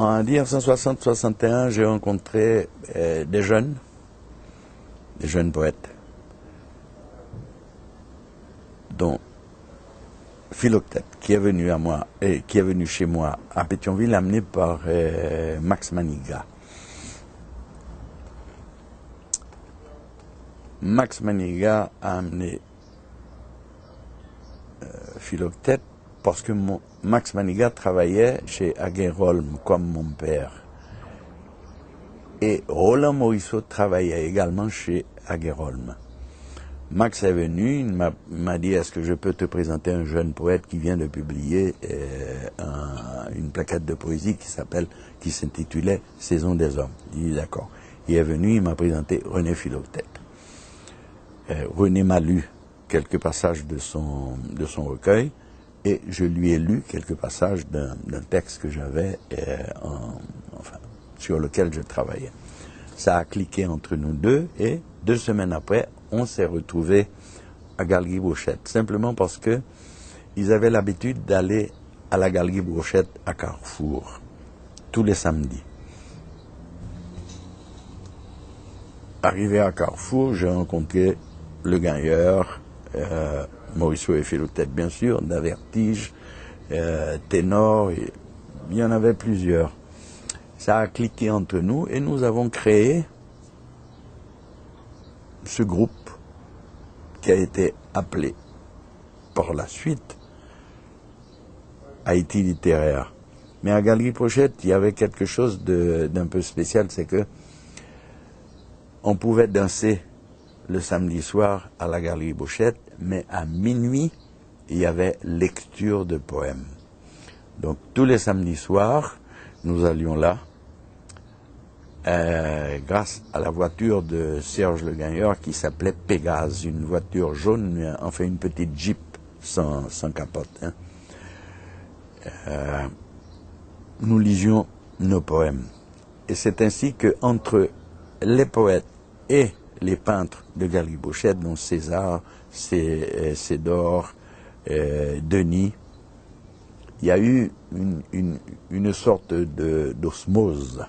En 1960-61, j'ai rencontré des jeunes poètes, dont Philoctète, qui est venu à moi et qui est venu chez moi à Pétionville, amené par Max Maniga. Max Maniga a amené Philoctète parce que Max Maniga travaillait chez Aguerolm comme mon père. Et Roland Morisseau travaillait également chez Aguerolm. Max est venu, il m'a dit: est-ce que je peux te présenter un jeune poète qui vient de publier une plaquette de poésie qui s'intitulait Saison des hommes. Il dit d'accord. Il est venu, il m'a présenté René Philoctète. René m'a lu quelques passages de son recueil et je lui ai lu quelques passages d'un texte que j'avais sur lequel je travaillais. Ça a cliqué entre nous deux et 2 semaines après, on s'est retrouvés à Galerie-Brochette, simplement parce que ils avaient l'habitude d'aller à la Galerie-Brochette à Carrefour, tous les samedis. Arrivé à Carrefour, j'ai rencontré Le Gagneur, Morisseau et Philoctète bien sûr, Davertige, Ténor, et il y en avait plusieurs. Ça a cliqué entre nous et nous avons créé ce groupe qui a été appelé par la suite Haïti littéraire. Mais à Galerie-Brochette, il y avait quelque chose d'un peu spécial, c'est que on pouvait danser le samedi soir à la Galerie-Brochette, mais à minuit, il y avait lecture de poèmes. Donc tous les samedis soirs, nous allions là, grâce à la voiture de Serge Le Gagneur qui s'appelait Pégase, une voiture jaune, enfin une petite Jeep sans capote. Nous lisions nos poèmes. Et c'est ainsi que entre les poètes et les peintres de Galerie-Brochette, dont César, Cédor, Denis, il y a eu une sorte d'osmose.